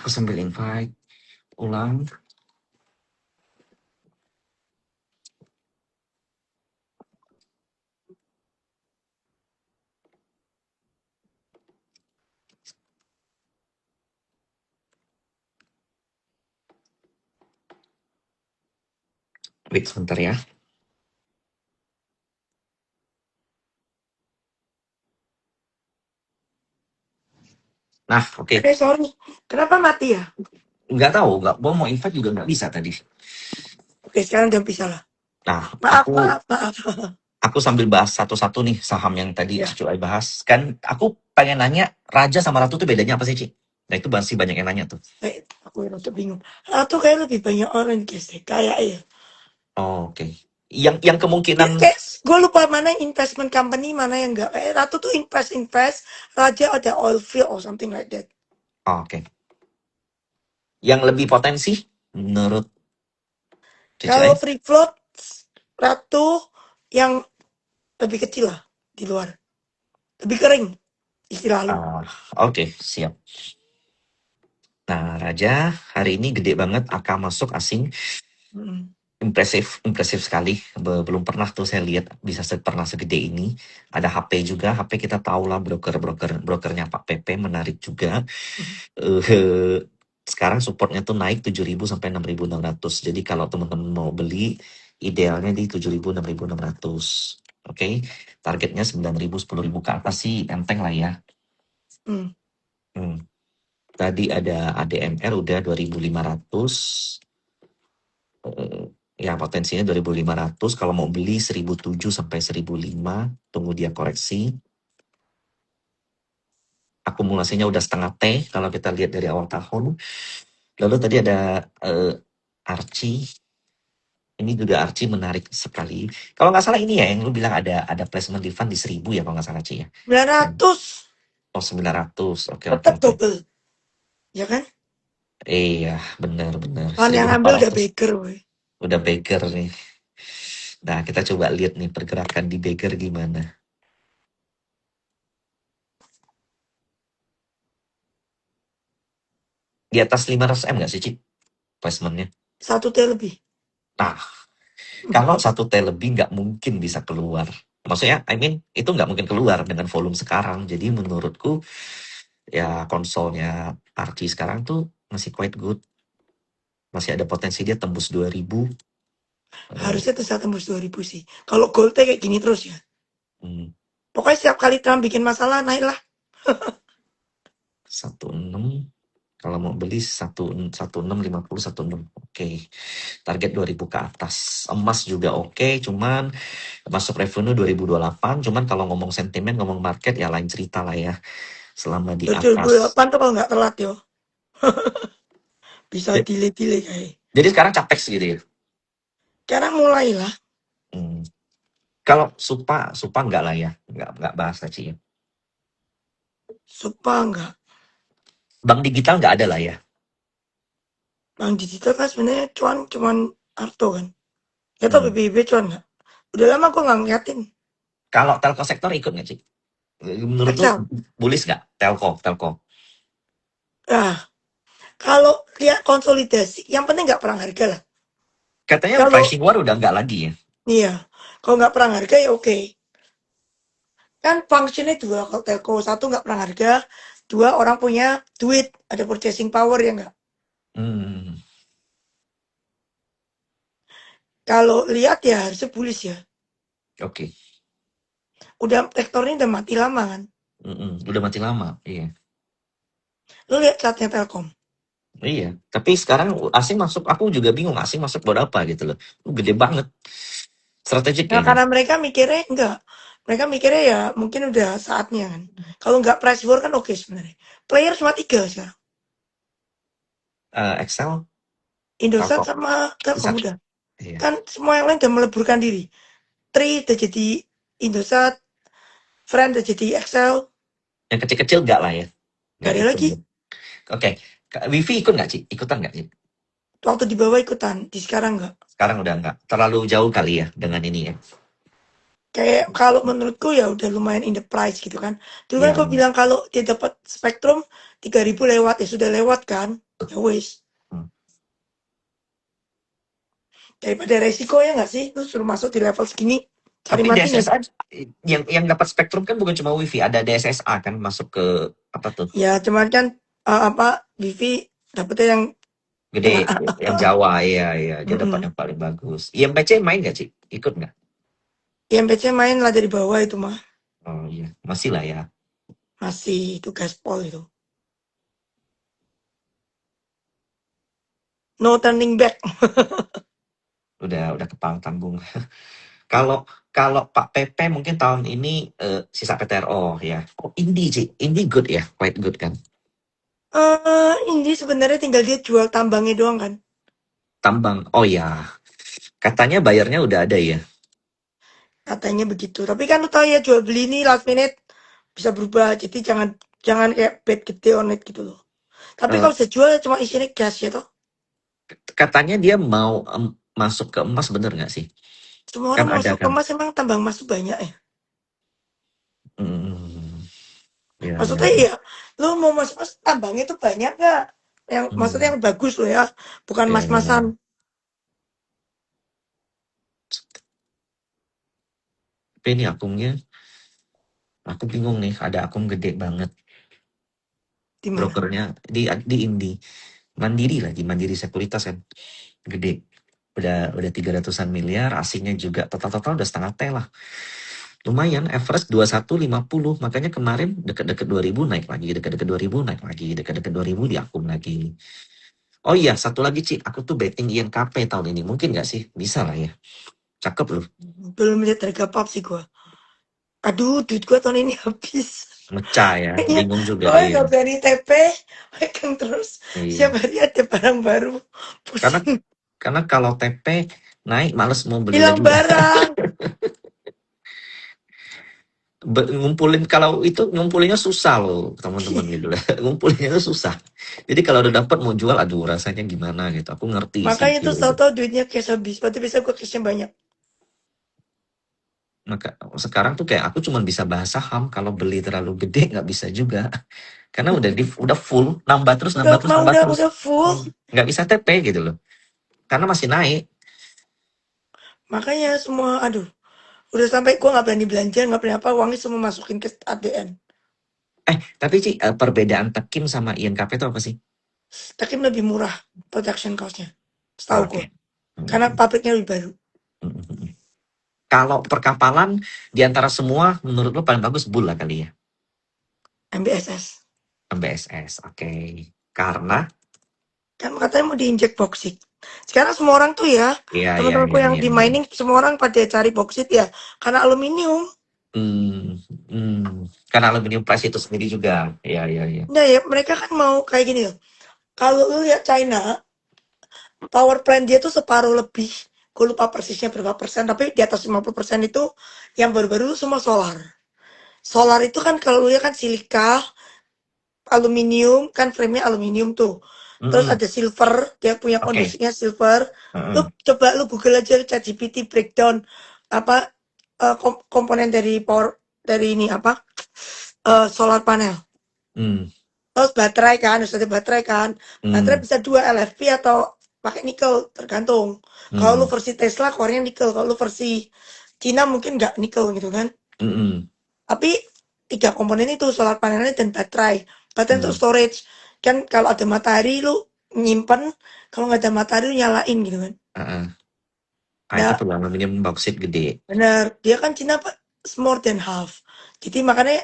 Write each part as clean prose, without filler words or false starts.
Aku sambil invite ulang. Wait sebentar ya. Nah, oke. Sorry. Kenapa mati ya? Nggak tahu, nggak mau invite juga nggak bisa tadi. Oke, sekarang udah bisa lah. Nah, Maaf. aku sambil bahas satu-satu nih saham yang tadi Ya. Cicu bahas. Kan aku pengen nanya, Raja sama Ratu tuh bedanya apa sih, Ci? Nah, itu masih banyak yang nanya tuh. Aku rada bingung. Ratu kayak lebih banyak orang guys deh. Kayak ya. Oh, oke. Yang kemungkinan Kayak gue lupa mana yang investment company, mana yang enggak. Kayak Ratu tuh invest. Raja ada oil field or something like that. oke. Yang lebih potensi menurut Kalau CCI? free float, Ratu yang lebih kecil lah di luar. Lebih kering istilah lu. Oke, siap. Nah, Raja hari ini gede banget AK masuk asing. Impresif sekali. Belum pernah tuh saya lihat bisa pernah segede ini. Ada HP juga. HP kita tahu lah brokernya Pak Pepe menarik juga. Sekarang supportnya tuh naik 7.000 sampai 6.600. Jadi kalau teman-teman mau beli, idealnya di 7.000 6.600. Oke, targetnya 9.000 10.000 ke atas sih enteng lah ya. Tadi ada ADMR udah 2.500. Ya potensinya 2.500. Kalau mau beli 1.007 sampai 1.005, tunggu dia koreksi. Akumulasinya udah setengah T kalau kita lihat dari awal tahun. Lalu tadi ada Archie. Ini juga Archie menarik sekali. Kalau nggak salah ini ya yang lu bilang ada placement di fund di 1.000 ya kalau nggak salah, Ci ya. 900. Oh 900. Oke. Tetap double. Ya kan? Iya, benar. Kan yang ambil udah baker, weh. Udah baker nih. Nah, kita coba lihat nih pergerakan di baker gimana. Di atas 500 M nggak sih, Ci? Placementnya. 1 T lebih. Nah, kalau 1 T lebih nggak mungkin bisa keluar. Maksudnya, itu nggak mungkin keluar dengan volume sekarang. Jadi menurutku, ya konsolnya Archie sekarang tuh masih quite good. Masih ada potensi dia tembus 2.000. Harusnya bisa tembus 2.000 sih. Kalau goldnya kayak gini terus ya. Pokoknya setiap kali Trump bikin masalah, naik lah. 16. Kalau mau beli 1650 16. Oke. Target 2.000 ke atas. Emas juga oke, cuman masuk revenue 2028. Cuman kalau ngomong sentimen, ngomong market ya lain cerita lah ya. Selama di atas. 2028 tuh kalau nggak telat yo. Bisa delay kayak. Jadi sekarang capex gitu ya. Sekarang mulai lah. Kalau Supa enggak lah ya. Enggak bahas aja ya. Supa enggak. Bank digital enggak ada lah ya. Bank digital kan sebenarnya cuman Arto kan. Ya tau BBB cuan nggak? Udah lama gue nggak ngeliatin. Kalau telco sektor ikut nggak sih? Menurut lu bullish nggak? Telco. Nah, kalau lihat konsolidasi, yang penting nggak perang harga lah. Katanya Kalau pricing war udah nggak lagi ya. iya, kalau nggak perang harga ya oke. Kan fungsinya dua, kalau telco satu nggak perang harga, dua orang punya duit, ada purchasing power ya nggak? Kalau lihat ya harusnya bullish ya. Oke. Udah sektornya udah mati lama kan. Udah mati lama, iya. Lu lihat chartnya Telkom. Iya, tapi sekarang asing masuk, aku juga bingung asing masuk buat apa gitu loh. Gede banget. Strategik Nah, kayaknya. karena mereka mikirnya enggak. Mereka mikirnya ya mungkin udah saatnya kan. Kalau nggak price war kan oke sebenarnya. Player cuma 3 sekarang. Excel, Indosat Telkom, sama Telkom udah. iya. Kan semua yang lain udah meleburkan diri. Tri udah jadi Indosat, Friend udah jadi Excel. Yang kecil-kecil enggak lah ya. Gak ada lagi. Oke. Wifi ikut nggak sih? Ikutan nggak sih? Waktu di bawah ikutan, di sekarang enggak. Sekarang udah nggak. Terlalu jauh kali ya dengan ini ya. Kayak kalau menurutku ya udah lumayan in the price gitu kan. Dulu kan Ya. aku bilang kalau dia dapat spektrum 3.000 lewat ya sudah lewat kan. Ya wis. Hmm. Daripada resiko ya nggak sih? Lu suruh masuk di level segini, cari Tapi mati nggak sih? DSSA yang dapat spektrum kan bukan cuma WiFi, ada DSSA kan masuk ke apa tuh? Ya cuman kan apa Vivi dapetnya yang Gede, tengah. yang Jawa, iya iya, dia dapat Mm-mm. yang paling bagus. IMPC main nggak sih? Ikut nggak? IMPC main lah dari bawah itu mah. Oh iya, masih lah ya. Masih itu gaspol itu. No turning back. Udah kepala tanggung. Kalau kalau Pak Pepe mungkin tahun ini sisa PTRO ya. Oh, Indie sih, Indie good ya, quite good kan. Ini sebenarnya tinggal dia jual tambangnya doang kan. Tambang, oh ya, katanya bayarnya udah ada ya. Katanya begitu. Tapi kan lu tahu ya jual beli ini last minute bisa berubah. Jadi jangan jangan kayak bet gede on it gitu loh. Tapi Eh, kalau saya jual cuma isinya gas ya toh. katanya dia mau masuk ke emas, bener nggak sih? Semua Kan orang mau ada masuk kan. emas emang tambang emas tuh banyak ya. Hmm, ya ya Maksudnya ya. iya, lu mau mas-mas tambangnya tuh banyak nggak? Yang maksudnya Hmm, yang bagus loh ya, bukan ya ya mas-masan. ya. Tapi ini akunnya, aku bingung nih, ada akun gede banget. Di mana? Brokernya di Indi. Mandiri lagi, Mandiri Sekuritas kan. Gede. Udah 300-an miliar, asingnya juga total-total udah setengah T lah. Lumayan, average 2150. Makanya kemarin deket-deket 2000 naik lagi, deket-deket 2000 naik lagi, deket-deket 2000 di akun lagi. Oh iya, satu lagi Ci, aku tuh betting INKP tahun ini. Mungkin nggak sih? Bisa lah ya. Cakep loh. Belum lihat harga pap sih gua. Aduh, duit gua tahun ini habis. Mecah ya, Kayaknya, bingung juga. oh Iya, nggak berani TP, pegang terus. iya. Setiap hari ada barang baru, Karena pusing. karena kalau TP naik, males mau belinya Hilang juga. barang. Ngumpulin kalau itu ngumpulinnya susah loh teman-teman gitu lah. Ngumpulinnya tuh susah. Jadi kalau udah dapat mau jual, aduh rasanya gimana gitu. Aku ngerti sih Makanya tuh feel itu. tahu-tahu duitnya cash habis. Berarti bisa gua cashnya banyak. Maka sekarang tuh kayak aku cuma bisa bahas saham, kalau beli terlalu gede nggak bisa juga. Karena udah full, nambah terus Udah nambah terus mau nambah terus. udah full. Nggak bisa TP gitu loh. Karena masih naik. Makanya semua, aduh. Udah sampai gua nggak berani belanja, nggak berani apa, uangnya semua masukin ke ATM. Tapi sih perbedaan Tekim sama INKP itu apa sih? Tapi lebih murah production cost-nya. Setahu Oke. gua. Karena Hmm. pabriknya lebih baru. Hmm. Kalau perkapalan di antara semua, menurut lo paling bagus Bull lah kali ya. MBSS. MBSS, oke. Karena, Kan katanya mau diinjek boksit. Sekarang semua orang tuh ya, iya iya teman-temanku iya yang iya di iya. mining semua orang pada cari boksit ya. Karena aluminium. Hmm, karena aluminium price itu sendiri juga. Iya iya iya. Nah ya mereka kan mau kayak gini loh. Kalau lu lihat China, power plant dia tuh separuh lebih. Gue lupa persisnya berapa persen, tapi di atas 50% itu yang baru-baru itu semua solar. Solar itu kan kalau lu lihat kan silika, aluminium, kan frame-nya aluminium tuh. Terus Mm-mm. ada silver, dia punya Oke. kondisinya silver. Lu Mm-mm. coba lu Google aja ChatGPT breakdown apa komponen dari power dari ini apa solar panel. Hmm, Terus baterai kan, harus ada baterai kan. Baterai hmm, bisa dua LFP atau pakai nikel tergantung. Kalau lu hmm, versi Tesla keluarnya nikel, kalau lu versi Cina mungkin nggak nikel gitu kan. mm-mm, Tapi tiga komponen itu solar panelnya dan baterai. Baterai untuk hmm, storage. Kan kalau ada matahari lu nyimpen, kalau nggak ada matahari lu nyalain gitu kan. uh-uh. Itu Nah, perlu aluminium bauksit gede. benar. Dia kan Cina Pak, more than half. Jadi makanya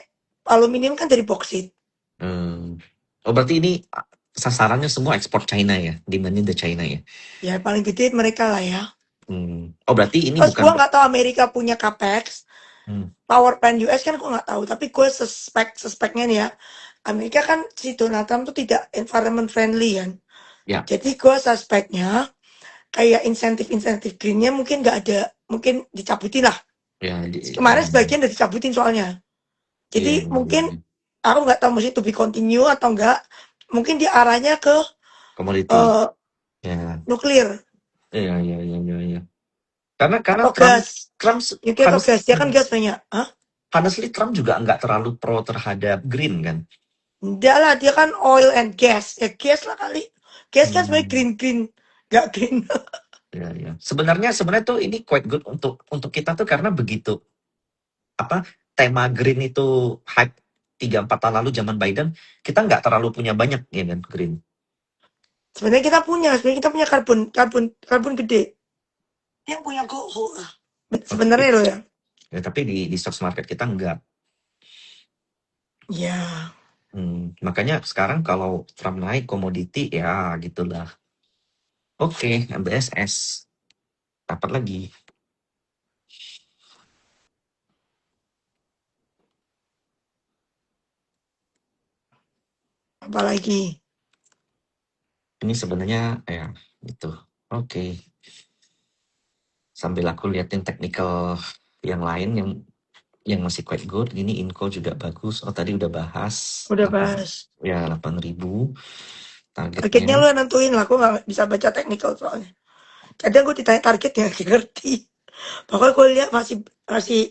aluminium kan dari boksit. Hmm. Oh berarti ini sasarannya semua ekspor China ya, demandnya the China ya. Ya paling gede mereka lah ya. Oh berarti ini Terus bukan. gua nggak tahu Amerika punya capex. Hmm, Power plant US kan gue nggak tahu. Tapi gue suspeknya nih ya. Amerika kan si Donald Trump tuh tidak environment friendly kan. ya Jadi gue suspeknya kayak insentif-insentif greennya mungkin nggak ada, mungkin dicabutin lah. ya Kemarin sebagian udah dicabutin soalnya. iya Jadi iya mungkin iya. aku nggak tahu mesti to be continue atau enggak. Mungkin dia arahnya ke Komoditi. eh, Ya. nuklir Iya iya iya iya iya. Karena atau Trump gas. Trump Nuklir atau gas. Dia kan gas banyak. Hah? honestly Trump juga nggak terlalu pro terhadap green kan. Enggak lah, dia kan oil and gas. Ya gas lah kali. Cash kan sebenarnya Hmm, green-green, nggak green. ya, ya. Sebenarnya tuh ini quite good untuk kita tuh karena begitu apa tema green itu hype 3-4 tahun lalu zaman Biden, kita nggak terlalu punya banyak ya kan green. Sebenarnya kita punya karbon karbon karbon gede. Yang punya Goho lah. Oh, tapi Sebenarnya loh ya. ya, tapi di stock market kita nggak. Ya, Makanya sekarang kalau Trump naik komoditi ya gitulah. Oke, MBSS dapat lagi. apalagi. Ini sebenarnya ya gitu. Oke, sambil aku liatin technical yang lain yang masih quite good. Ini info juga bagus. Oh tadi udah bahas Udah 8 bahas. ya 8.000 Targetnya targetnya. lu yang nentuin lah. Aku nggak bisa baca technical soalnya. Kadang gue ditanya targetnya nggak ngerti. Pokoknya gue lihat masih masih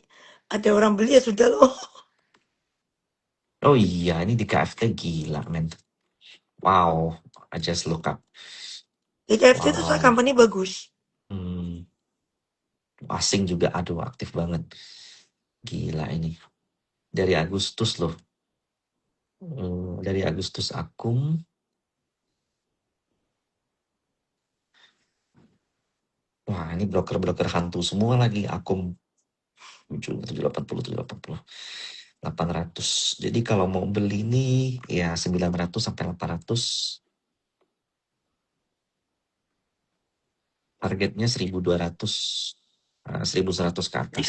ada orang beli ya sudah loh. Oh iya, ini di KFT gila men. Wow, I just look up. Di KFC itu saya Wow, company bagus. hmm, asing juga aduh aktif banget. Gila ini. Dari Agustus loh. Dari Agustus Akum. Wah, ini broker-broker hantu semua lagi. Akum 780, 800. Jadi kalau mau beli nih ya 900 sampai 800. Targetnya 1.200. 1.100 ke atas.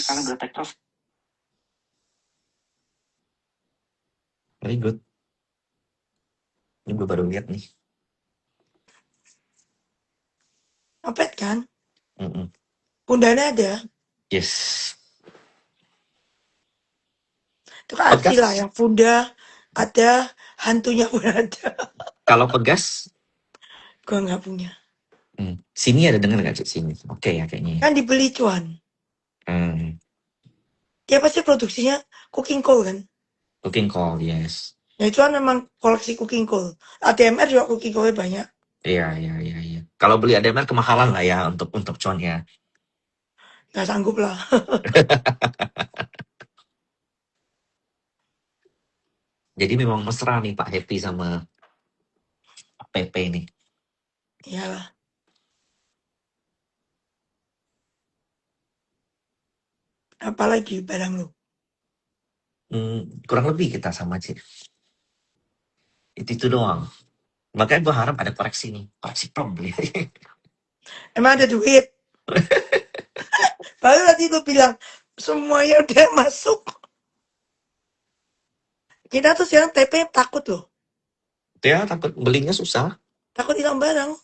Very good. Ini gue baru lihat nih. Apet kan? Mm-mm. Pundanya ada. Yes. Itu kan arti lah Pegas. yang Funda ada, hantunya pun ada. Kalau pegas, Gua nggak punya. sini ada dengar nggak Cik? Sini. Oke ya kayaknya ya. Kan dibeli cuan. Hmm, Dia pasti produksinya cooking coal kan? Cooking call, yes. Ya cuan memang koleksi cooking coal. ATMR juga cooking coalnya banyak. Iya, iya, iya, iya. Kalau beli ADMR kemahalan lah ya untuk cuannya. Nggak sanggup lah. Jadi memang mesra nih Pak Happy sama PP ini. Iyalah. Apalagi barang lu. Kurang lebih kita sama Cik. Itu doang. Makanya gue harap ada koreksi nih. Koreksi problem. Emang ada duit. Baru tadi lu bilang semuanya udah masuk. Kita tuh sekarang TP takut loh. Ya takut belinya susah. Takut hilang barang.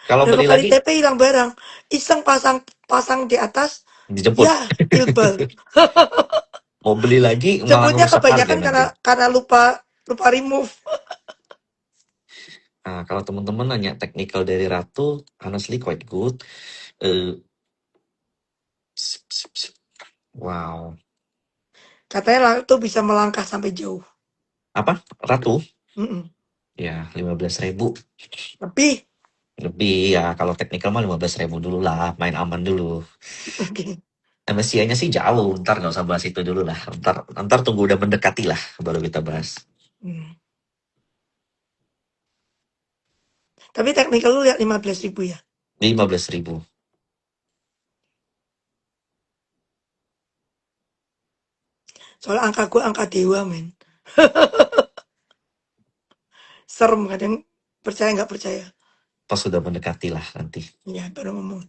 Kalau Berapa beli kali lagi TP hilang barang. Iseng pasang pasang di atas. dijemput. Ya, ilbal. Mau beli lagi malah Jemputnya ngerusak harga kebanyakan nanti. karena lupa lupa remove. Nah, kalau teman-teman nanya technical dari Ratu, honestly quite good. Eh, wow. Katanya lah tuh bisa melangkah sampai jauh. Apa? Ratu? Mm-mm. Ya, 15.000. Lebih. Lebih ya, kalau technical mah 15.000 dulu lah, main aman dulu. Oke. MSCI-nya sih jauh, ntar nggak usah bahas itu dulu lah. Ntar tunggu udah mendekati lah, baru kita bahas. Hmm. Tapi technical lu lihat 15.000 ya. 15.000. Soalnya angka gue angka dewa men. Serem kadang percaya nggak percaya. Pas sudah mendekati lah nanti. Ya baru ngomong.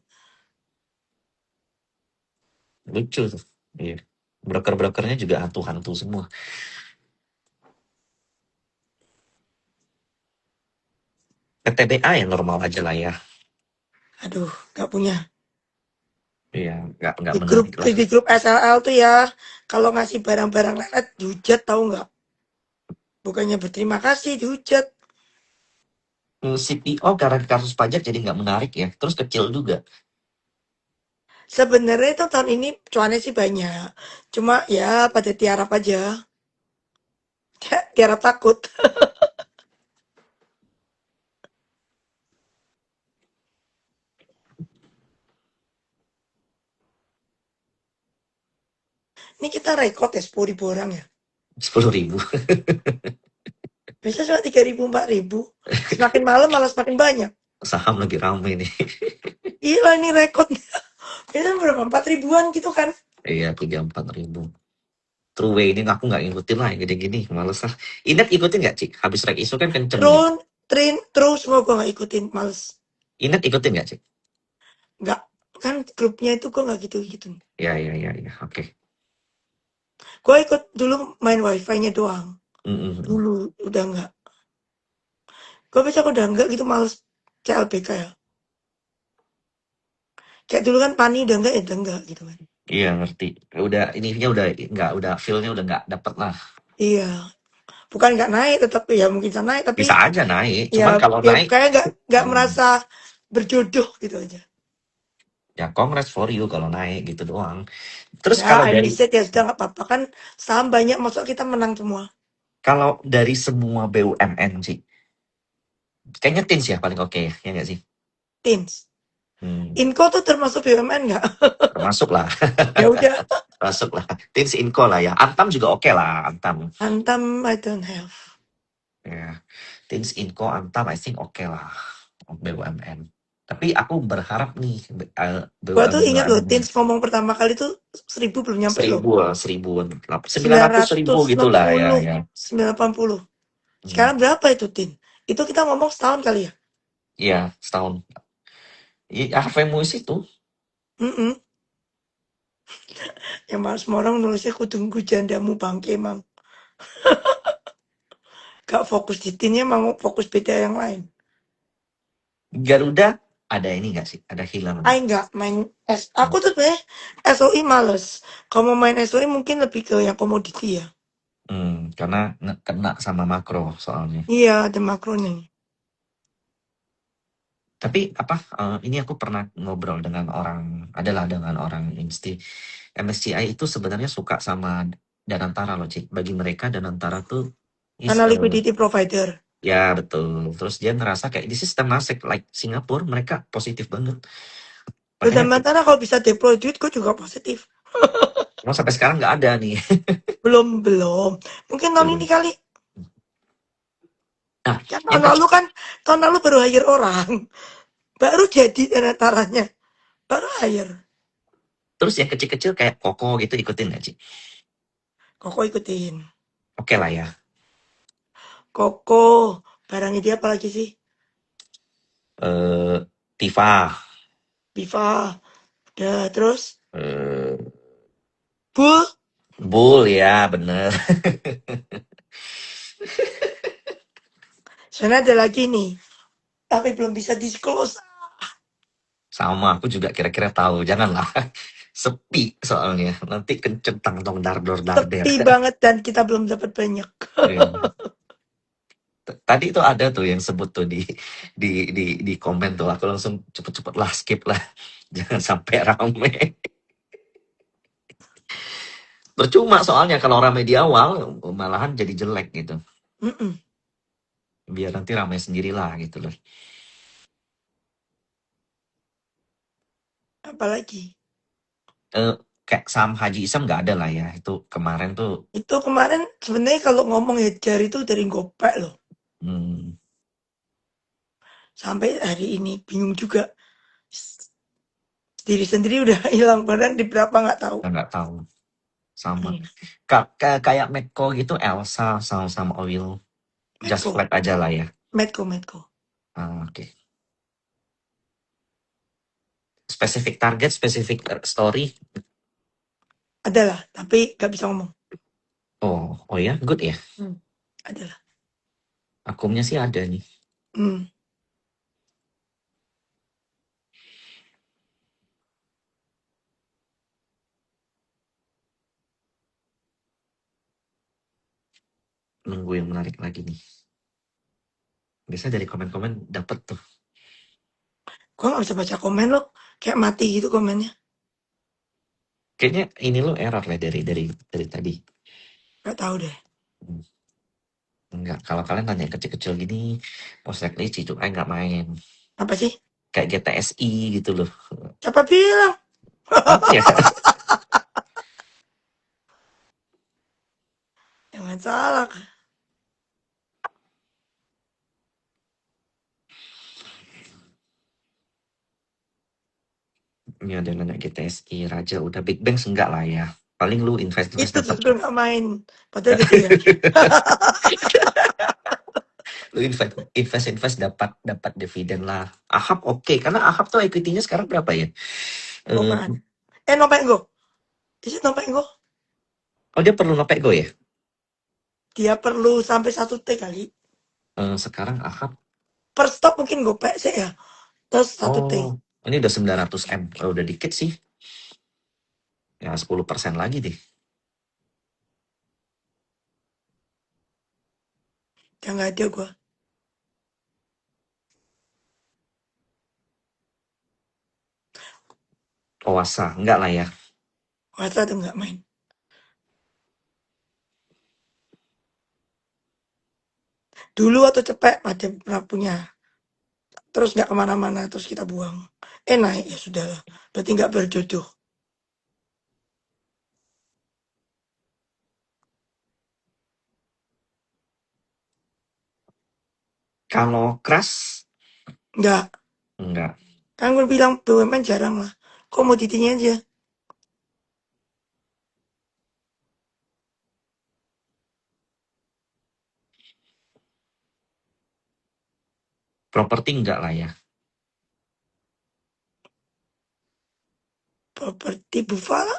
Lucu tuh. Iya. Broker-brokernya juga hantu-hantu semua. PTBA ya normal aja lah ya. Aduh, nggak punya. Iya, nggak Di grup menarik lah. di grup SLL tuh ya, kalau ngasih barang-barang lelet dihujat tahu nggak? Bukannya berterima kasih dihujat. CPO karena kasus pajak jadi nggak menarik ya. Terus kecil juga. Sebenarnya itu tahun ini cuannya sih banyak. Cuma ya pada tiarap aja. Tiarap takut. Ini kita rekod ya 10.000 orang ya. 10.000. Biasanya cuma 3.000, 4.000. Semakin malam malah semakin banyak. Saham lagi rame nih. Gila ini rekodnya. Biasanya berapa? 4.000-an gitu kan. Iya, 3-4 ribu. True way ini aku nggak ngikutin lah yang gini-gini, males lah. Inet ikutin nggak, Cik? Habis rek isu kan kenceng nih. Terus semua gue gak ikutin. Males. Inet ikutin nggak, Cik? Nggak. Kan grupnya itu gue gak gitu-gitu. Ya, ya, ya, ya. Oke. Gue ikut dulu main wifi-nya doang. Mm-mm. Dulu udah nggak. Gue besok udah nggak gitu males CLBK ya. Kayak dulu kan Pani udah nggak ya udah nggak gitu kan. Iya, ngerti. Udah ininya udah nggak, udah feel-nya udah nggak dapet lah. Iya. Bukan nggak naik tetap ya mungkin bisa naik tapi Bisa aja naik, ya cuman kalau ya naik, kayak nggak hmm, merasa berjodoh gitu aja. ya congrats for you kalau naik gitu doang. Terus Ya kalau I dari miss it ya sudah nggak apa-apa kan saham banyak masuk kita menang semua. semua BUMN sih, kayaknya Tins ya paling oke ya, ya nggak sih? Tins. Hmm, Inco tuh termasuk BUMN nggak? termasuk lah, Ya udah. masuk lah. Tins Inco lah ya. Antam juga oke lah, Antam. Antam I don't have. Ya, Tins Inco Antam I think oke lah, BUMN. Tapi aku berharap nih Gua tuh ingat loh BUMN Tins ngomong pertama kali tuh 1.000 belum nyampe loh. 1000, 900 ribu gitulah ya 960, ya. 980. Hmm, Sekarang berapa itu, Tin? Itu kita ngomong setahun kali ya? iya setahun. Iya, Harvey Muiz itu. Mm. Yang malah semua orang nulisnya ku tunggu jandamu bangke, Mang. Gak fokus di tinnya, mau fokus beda yang lain. Garuda ada ini nggak sih? Ada hilang nggak? Ay, nggak main S. Aku tuh sebenarnya SOI males. Kalau mau main SOI mungkin lebih ke yang komoditi ya. Karena kena sama makro soalnya. Iya, ada makronya. Tapi apa? Ini aku pernah ngobrol dengan orang, adalah dengan orang MSCI itu sebenarnya suka sama Danantara loh, Cik. Bagi mereka Danantara tuh is Karena liquidity provider. ya betul. Terus dia ngerasa kayak di sistem Nasdaq like Singapura mereka positif banget. Dan Makanya Mantara kalau bisa deploy duit, gue juga positif. mau sampai sekarang nggak ada nih. Belum. Mungkin tahun ini kali. Nah, Kan yang tahun lalu baru hire orang. Baru jadi antaranya. Baru hire. terus yang kecil-kecil kayak Koko gitu ikutin nggak, Cik? Koko ikutin. Oke lah ya. Koko. Barangnya dia apa lagi sih? Tifa, Viva. Udah, terus. eh, Bull. Bull ya bener. Sebenarnya ada lagi nih. Tapi belum bisa disclose. Sama aku juga kira-kira tahu. Janganlah. Sepi soalnya. Nanti kenceng tang dardor darder. Sepi banget dan kita belum dapat banyak. Iya. Tadi itu ada tuh yang sebut tuh di komen tuh. Aku langsung cepet-cepet lah skip lah. Jangan sampai rame. Percuma soalnya kalau rame di awal malahan jadi jelek gitu. Mm-mm. Biar nanti rame sendirilah gitu loh. Apalagi. Eh, Kayak saham Haji Isam nggak ada lah ya. Itu kemarin tuh Itu kemarin sebenarnya kalau ngomong Hajar itu dari gopek loh. hmm, Sampai hari ini bingung juga. Sendiri-sendiri udah hilang badan di berapa nggak tahu. nggak tahu. Sama. Hmm. Kayak Medco gitu, Elsa sama Oil. Just Medco. flat aja lah ya. Medco. Oke. Spesifik target, spesifik story. Adalah, tapi nggak bisa ngomong. Oh ya, good ya. Adalah. Akumnya sih ada nih. Hmm. Nunggu yang menarik lagi nih. Biasanya dari komen-komen dapet tuh. Gue nggak bisa baca komen loh. Kayak mati gitu komennya. Kayaknya ini lo error lah dari tadi. Nggak tahu deh. Hmm, Enggak, kalau kalian tanya yang kecil-kecil gini, most likely Cicu nggak main. Apa sih? Kayak GTSI gitu loh. Siapa bilang? Apa ya? Jangan salah. Ini ada yang nanya GTSI, Raja udah Big Bang enggak lah ya. Paling lu invest Itu dapat. justru nggak main. Padahal gede ya. Lu invest dapat dapat dividen lah. Ahab oke, karena Ahab tuh equity-nya sekarang berapa ya? Eh, Bukan. Nopeng go. Isi nopeng go. oh dia perlu nopek go ya? Dia perlu sampai 1T kali. Sekarang Ahab. Per stop mungkin gopek sih ya. Terus 1T. Oh, ini udah 900 M. Oh, udah dikit sih. Ya 10% lagi deh. Ya nggak ada gua. Oasa, enggak lah ya. Masa tuh nggak main. Dulu atau cepet ada pernah punya. Terus nggak kemana-mana. Terus kita buang. Naik ya sudahlah. Berarti nggak berjodoh. Kalau keras, Nggak. enggak. Kan gue bilang BUMN jarang lah. Komoditinya aja. Properti enggak lah ya. Properti Bufala.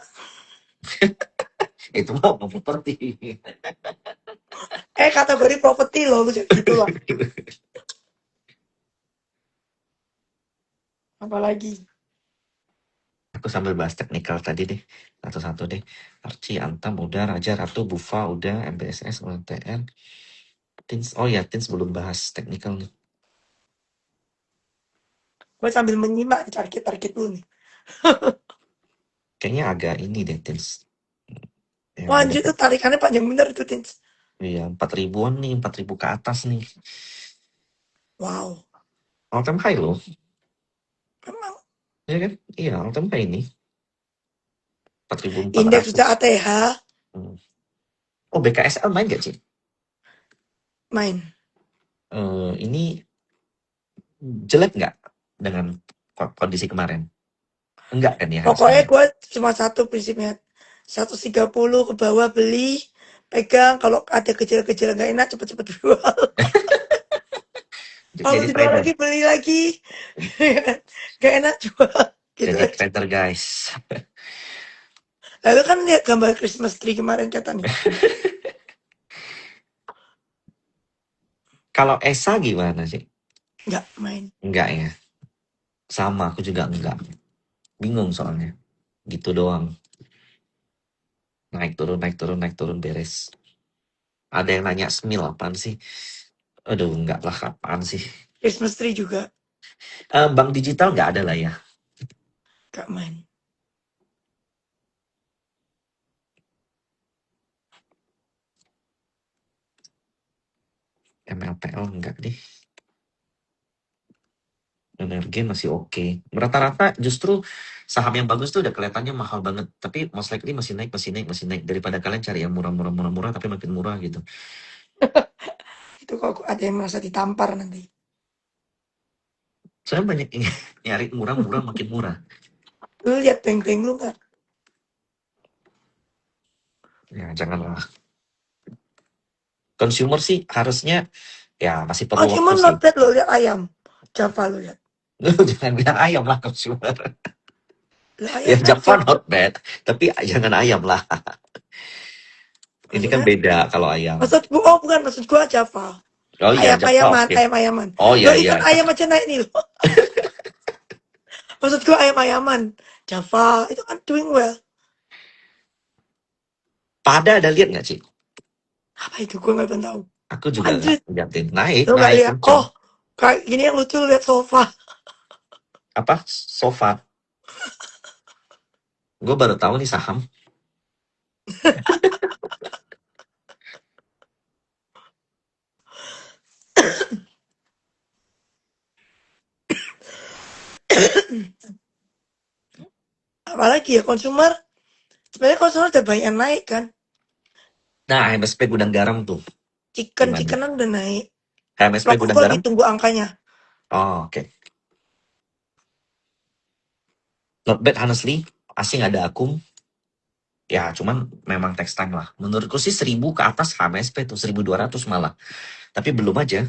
Itu mau properti. Kategori properti loh. Gitu lah. Apalagi. Aku sambil bahas teknikal tadi deh. Satu-satu deh. Archie, Antam, udah. Raja, Ratu, Bufa, udah. MBSS, UMTN. Tins, oh ya, Tins belum bahas teknikal nih. Gue sambil menyimak target-target dulu nih. Kayaknya agak ini deh, Tins. Ya, Wah udah. anjir tuh tarikannya panjang bener itu Tins. Iya, 4 ribuan nih, 4 ribu ke atas nih. Wow. All time high loh. Memang. Iya kan? Iya, all time high ini. Indeks 4.400. sudah ATH. Hmm. Oh, BKSL main gak sih? Main. Ini jelek nggak dengan kondisi kemarin? Enggak kan ya harusnya Pokoknya ya? gue cuma satu prinsipnya. 130 ke bawah beli. Pegang. Kalau ada gejala-gejala nggak enak cepet-cepet jual. Kalau Jadi dijual trader. lagi beli lagi. Gak enak jual. Gitu Jadi aja. trader guys. Lalu kan lihat gambar Christmas tree kemarin kata nih. Kalau Esa gimana sih? Nggak main. Enggak ya. Sama, aku juga enggak. Bingung soalnya. Gitu doang. Naik turun, naik turun, naik turun beres. Ada yang nanya Smil apaan sih? Aduh, enggak lah, apaan sih? Christmas tree juga Bank digital nggak ada lah ya. nggak main. MLPL enggak deh. Energi masih oke. Rata-rata justru saham yang bagus tuh udah kelihatannya mahal banget. Tapi most likely masih naik, masih naik, masih naik. Daripada kalian cari yang murah-murah, murah-murah tapi makin murah gitu. Itu kalau ada yang merasa ditampar nanti. Saya banyak yang nyari murah-murah makin murah. Lu lihat bank-bank lu nggak? Ya janganlah. Consumer sih harusnya ya masih Oh perlu waktu cuman sih. not bad lo lihat ayam. Java lu lihat. Lu jangan bilang ayam lah consumer. Lah Ya ayam kan Java Java. not bad, tapi jangan ayam lah. Ini kan Maksudnya? beda kalau ayam. Maksud gua, oh bukan maksud gua Java. Oh iya, Java Ayam-ayaman, oke. ayam-ayaman. Oh Lo iya iya. ikan ayam aja naik nih lo. Maksud gua ayam-ayaman. Java itu kan doing well. Pada ada lihat nggak sih? Apa itu gua nggak pernah tahu. Aku juga nggak Anjir, liatin. Naik, lo nggak naik lihat. kenceng. Oh, kayak gini yang lucu lihat sofa. Apa? Sofa. Gue baru tahu nih saham. Apalagi ya konsumer. Sebenarnya konsumer udah banyak yang naik kan. Nah, HMSP Gudang Garam tuh gimana? Chickenan udah naik. HMSP Rokok Gudang gue lagi Garam? tunggu angkanya. Oh, oke. Not bad honestly. Asing ada akum. Ya, cuman memang text time lah. Menurutku sih 1.000 ke atas HMSP tuh, 1.200 malah. Tapi belum aja.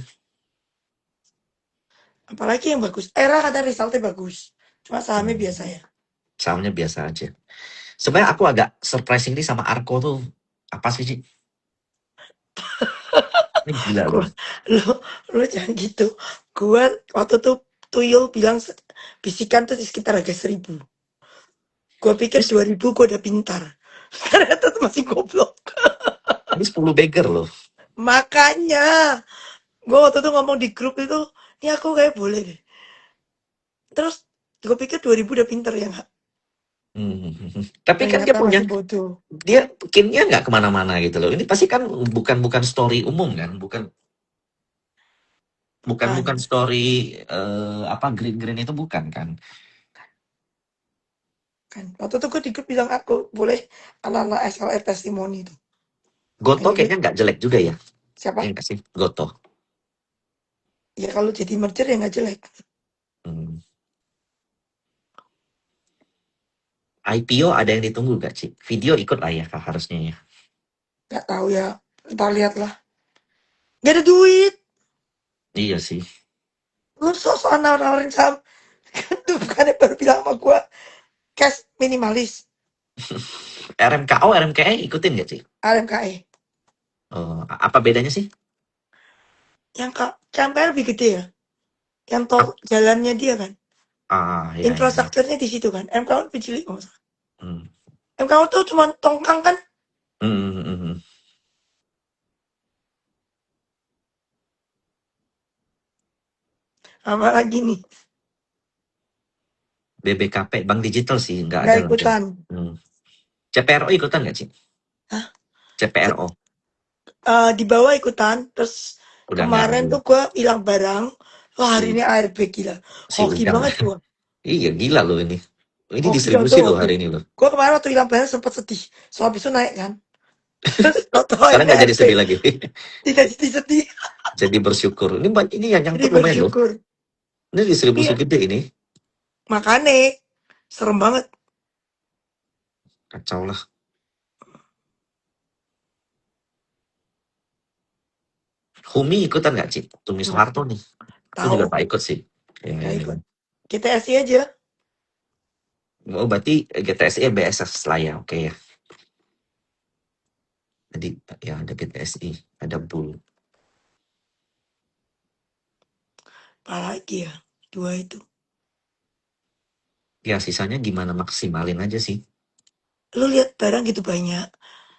Apalagi yang bagus. Era kata resultnya bagus. Cuma sahamnya biasa Hmm, ya. Sahamnya biasa aja. Sebenarnya aku agak surprising nih sama Arko tuh. Apa sih, Ci? Ini gila loh. Gua, lu, lu jangan gitu. Gua waktu tuh Tuyul bilang bisikan tuh di sekitar harga 1.000. Gua pikir Ini, 2.000 gua udah pintar. Ternyata tuh masih goblok. ini 10 bagger loh. Makanya gua waktu tuh ngomong di grup itu, ini aku kayak boleh deh. Terus gue pikir 2.000 udah pinter ya nggak? Hmm. Tapi kan dia Ternyata punya, masih bodoh. dia bikinnya nggak kemana-mana gitu loh. Ini pasti kan bukan bukan story umum kan, bukan bukan Bukan. bukan story apa green green itu bukan kan. Kan. Waktu itu gue di grup bilang aku boleh anak-anak SLR testimoni itu. Goto Yang ini kayaknya nggak jelek juga ya. siapa? Iya nggak sih Goto. Ya kalau jadi merger ya nggak jelek. Hmm. IPO ada yang ditunggu gak sih? Video ikut lah ya kak harusnya ya. Nggak tahu ya. Ntar lihat lah. Gak ada duit. Iya sih. Lu sok-sokan nawarin saham. Tuh bukannya baru bilang sama gue. Cash minimalis. RMKO, RMKE ikutin gak sih? RMKE. Apa bedanya sih? Yang KMPR lebih gede ya. Yang tol jalannya dia kan. Ya, ya, ya. Infrastrukturnya di situ kan. MKU lebih cilik. Oh. Hmm. MKU tuh cuma tongkang kan. Hmm, hmm, hmm, hmm. Apa lagi nih. BBKP, Bank Digital sih nggak Nggak ada lah. ikutan. Hmm. CPRO ikutan nggak sih? Hah? CPRO Di bawah ikutan. Terus udah nggak kemarin lagi. tuh gue hilang barang. Wah hari Si ini ARB gila. si Hoki Ujang. banget gue. Iya gila loh ini. Ini Hoki banget distribusi tuh loh hoki. hari ini loh. Gue kemarin waktu hilang barang sempet sedih. Soal habis itu naik kan. Terus tau Sekarang ini nggak jadi ARB. sedih lagi. Tidak sedih-sedih. Jadi bersyukur. Ini yang Jadi nyangkut lumayan loh. bersyukur. Ini distribusi Iya. gede ini. Makanya. Serem banget. Kacau lah. Humi ikutan nggak Cik? Tumi Nggak Soeharto nih. Aku juga tahu. tak ikut sih. Ya, Nggak ya, ya. ikut. GTSI aja. Oh berarti GTSI BSS lah ya. Oke ya. Jadi ya ada GTSI. Ada Bull. Apalagi ya. Dua itu. Ya sisanya gimana maksimalin aja sih. Lu lihat barang gitu banyak.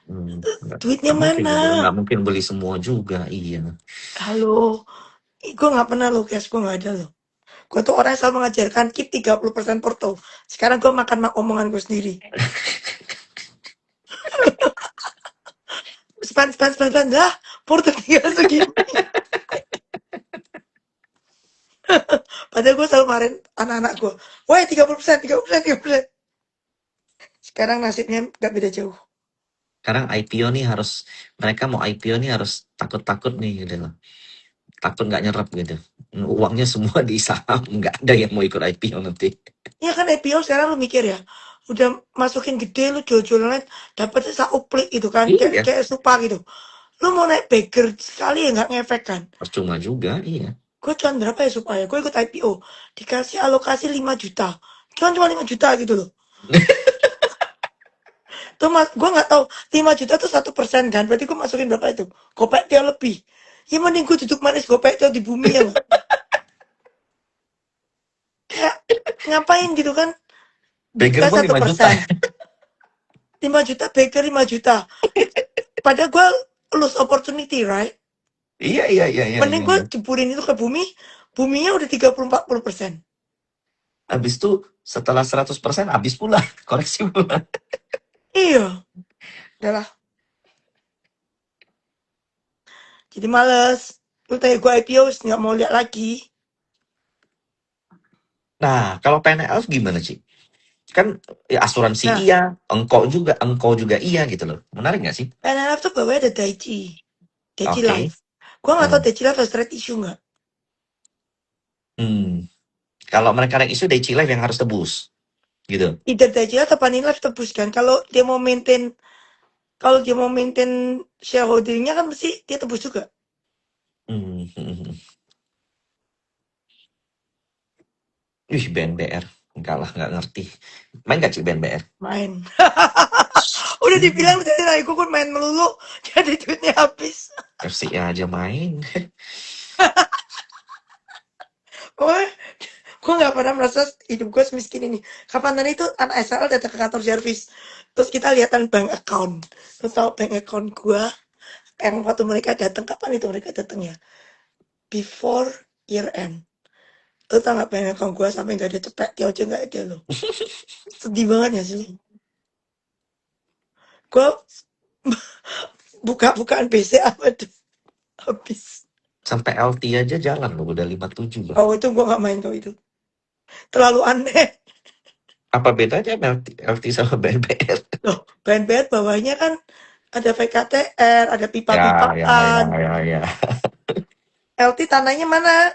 Nggak, Duitnya nggak mungkin mana? juga. Nggak mungkin beli semua juga. Iya. Halo. Gue nggak pernah lo cash. Gue nggak ada loh. Gue tuh orang yang selalu mengajarkan keep 30% porto. Sekarang gue makan omongan gue sendiri. Spend lah. Porto tinggal segini. Padahal gue selalu kemarin anak-anak gue. Woi 30%, 30%, 30%. Sekarang nasibnya gak beda jauh. Sekarang IPO nih harus, mereka mau IPO nih harus takut-takut nih gitu loh. Takut nggak nyerap gitu. Uangnya semua di saham, nggak ada yang mau ikut IPO nanti. Ya kan IPO sekarang lu mikir ya. Udah masukin gede lu jual-jual lain. Dapetnya sauplik gitu kan. Kayak, Iya, kayak supa gitu. Lu mau naik burger sekali ya gak ngefek kan. percuma juga, iya. Gue cuan berapa ya supaya. Gue ikut IPO. Dikasih alokasi 5 juta. Cuan cuma 5 juta gitu loh. Tuh mas, gue nggak tahu 5 juta tuh 1% kan, berarti gue masukin berapa itu? Gopek dia lebih. Ya mending gue duduk manis gopek dia di bumi ya nggak? Kayak ngapain gitu kan? Burger Kita pun satu 5 juta. persen, 5 juta baker 5 juta. Padahal gue lose opportunity, right? Iya, iya, iya, iya, Mending iya, gue iya. jeburin itu ke bumi, buminya udah 30-40%. Habis itu setelah 100% habis pula, koreksi pula. Iya, udahlah. Jadi males. Lu tanya gue IPO, nggak mau lihat lagi. Nah, kalau PNL gimana sih? Kan ya asuransi Nah, iya, engkau juga iya gitu loh. Menarik nggak sih? PNLF tuh bawahnya ada Daichi. Daichi Oke. Life. Gua nggak tahu Hmm. Daichi Life ada threat issue nggak. Hmm. Kalau mereka yang isu Daiichi Life yang harus tebus, gitu. Either Daichi Life atau Manulife tebus kan. Kalau dia mau maintain shareholdingnya kan mesti dia tebus juga. Hmm. Ih, BNBR. Enggak lah, nggak ngerti. Main nggak sih BNBR? Main. Udah dibilang dari tadi gue kan main melulu, jadi duitnya habis. FCA aja main. Pokoknya gue nggak pernah merasa hidup gue semiskin ini. Kapan tadi itu anak SL datang ke kantor servis, terus kita lihatan bank account, terus tahu bank account gue yang waktu mereka datang, kapan itu mereka datang ya? Before year end. Lu tau gak bank account gue sampai gak ada cepet, dia aja gak ada loh. Sedih banget ya sih. Gue buka-bukaan BC apa tuh habis. Sampai LT aja jalan loh, udah 57 loh. Oh itu gue gak main kok itu. Terlalu aneh. Apa bedanya LT sama BNBR? Loh, band-band bawahnya kan ada VKTR, ada Ya, ya, ya, pipa-pipaan. ya, ya. LT tanahnya mana?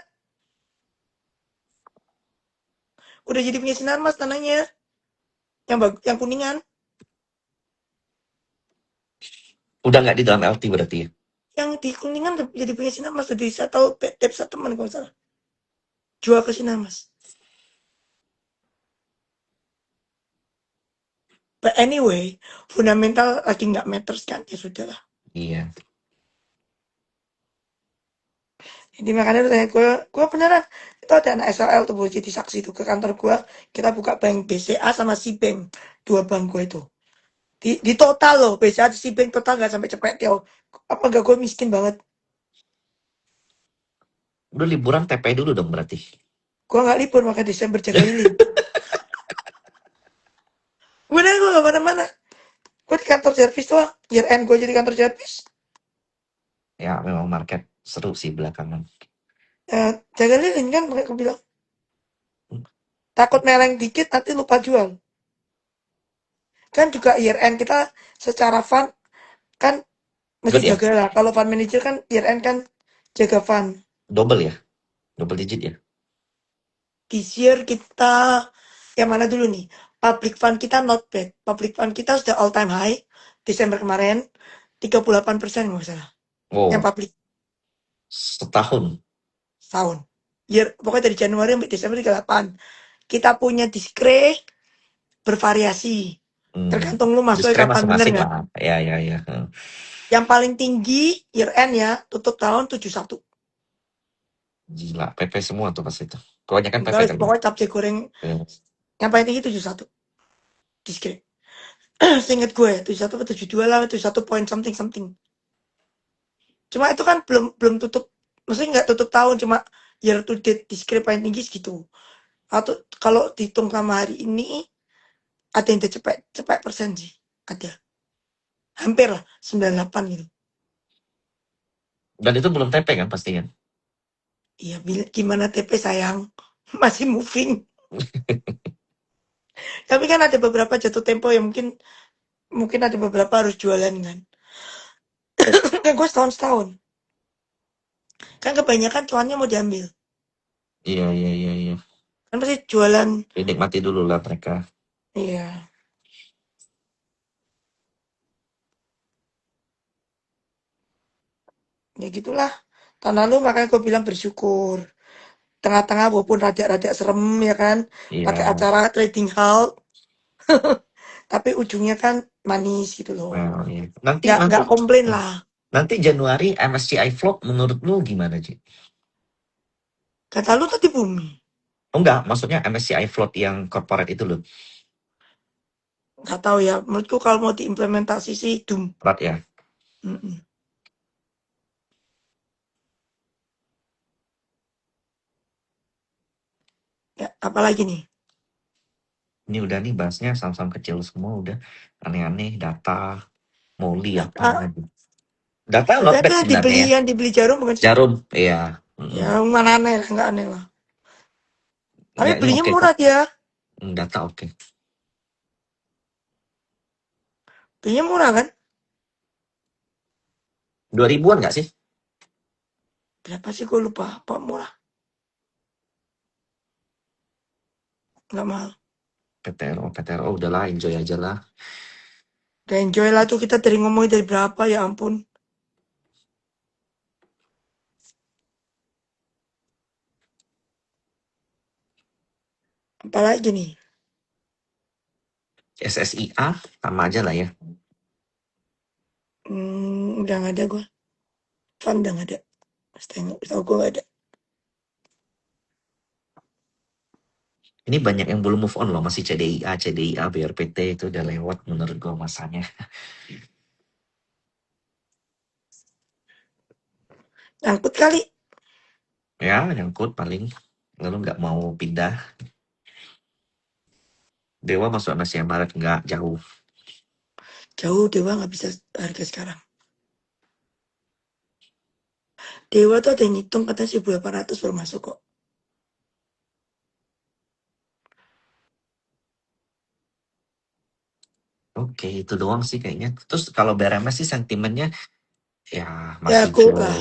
Udah jadi punya Sinarmas tanahnya. Yang kuningan. Udah nggak di dalam LT berarti ya? Yang di kuningan jadi punya Sinarmas. Jadi saya tahu tiap satu teman kalau nggak salah. Jual ke Sinarmas. But anyway, fundamental lagi nggak matters kan. Ya sudah lah. Iya. Jadi makanya tanya gue beneran. Itu ada anak SLL tuh boleh jadi saksi tuh ke kantor gue. Kita buka bank BCA sama si bank. Dua bank gue itu. Di total loh, BCA si bank total nggak sampai cepet ya. Apa gak gue miskin banget? Udah liburan TP dulu dong berarti. Gue nggak libur maka Desember jaga lilin. Bener gue gak mana-mana. Gue di kantor servis tuh, year end gue jadi kantor servis. Ya, memang market seru sih belakangan. Ya, jaga lilin kan mereka bilang. Takut meleng dikit nanti lupa jual. Kan juga year end kita secara fund kan mesti Good ya? jaga lah. Kalau fund manager kan year end kan jaga fund. Double ya? Double digit ya? This year kita yang mana dulu nih? Public fund kita not bad. Public fund kita sudah all time high Desember kemarin 38% nggak salah. Yang Wow, public setahun. tahun. Year, pokoknya dari Januari sampai Desember 38. Kita punya diskre bervariasi. Hmm. Tergantung lu masuknya Diskret kapan bener masing-masing nggak. lah. Ya, ya, ya. Yang paling tinggi year end ya, tutup tahun 71. Gila, PP semua tuh pas itu. Kebanyakan PP Enggak, kali ya? pokoknya capcay goreng Ya. yang paling tinggi 71. Diskre. Seinget gue, 71 atau 72 lah, 71 point something something. Cuma itu kan belum belum tutup, maksudnya nggak tutup tahun, cuma year to date diskre paling tinggi segitu. Atau kalau dihitung sama hari ini, ada yang udah cepet persen sih. Ada. Hampir lah, 98 gitu. Dan itu belum TP kan pasti kan? Iya, gimana TP sayang? Masih moving. Tapi kan ada beberapa jatuh tempo yang mungkin mungkin ada beberapa harus jualan kan. Kan gue setahun-setahun. Kan kebanyakan cuannya mau diambil. Iya, iya, iya, iya. Kan pasti jualan. Dinikmati dulu lah mereka. Iya. Ya gitulah. Tahun lalu makanya gue bilang bersyukur. Tengah-tengah walaupun rada-rada serem ya kan. Pakai Iya. acara trading halt. Tapi ujungnya kan manis gitu loh. Well, iya. Nanti nanti Nggak komplain lah. nanti Januari MSCI Float menurut lu gimana, Ci? Kata lu tadi bumi. Oh, enggak, maksudnya MSCI Float yang corporate itu loh. Nggak tahu ya. Menurutku kalau mau diimplementasi sih doom. Berat ya. Mm-mm. Ya, apalagi nih? Ini udah nih bahasnya saham-saham kecil semua udah aneh-aneh data, Molly apa Data. lagi. Data not Tapi bad sebenarnya dibeli ya. yang dibeli Jarum bukan sih? Jarum, iya. Ya mana aneh lah, nggak aneh lah. Tapi Ya, ini belinya oke kok. murah dia. Data oke. Belinya murah kan? 2000-an nggak sih? Berapa sih gue lupa. Apa murah? Nggak mahal. PTRO udahlah enjoy aja lah. Udah enjoy lah tuh kita dari ngomongin dari berapa ya ampun. Apalagi nih? SSIA sama aja lah ya. Udah nggak ada gue. Fun udah nggak ada. Setahu gue nggak ada. Ini banyak yang belum move on loh, masih CDIA, BRPT itu udah lewat menurut gue masanya. Nyangkut kali. Ya, nyangkut paling. Lalu nggak mau pindah. Dewa masuk sama Siam Barat nggak jauh. Jauh Dewa nggak bisa harga sekarang. Dewa tuh ada yang ngitung katanya 1.800 baru masuk kok. Oke, itu doang sih kayaknya. Terus kalau BRMS sih sentimennya ya Ya masih gold lah.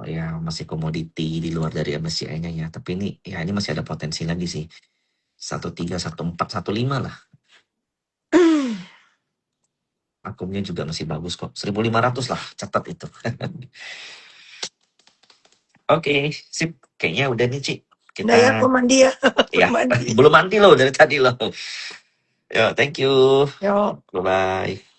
ya masih komoditi di luar dari MSCI-nya ya. Tapi ini ya ini masih ada potensi lagi sih. 13, 14, 15 lah. Akumnya juga masih bagus kok. 1.500 lah, catat itu. Oke, sip. Kayaknya udah nih, Ci. Udah Kita ya, gue mandi ya. ya Belum mandi. belum mandi loh dari tadi loh. Yo, thank you. Yo. Bye-bye.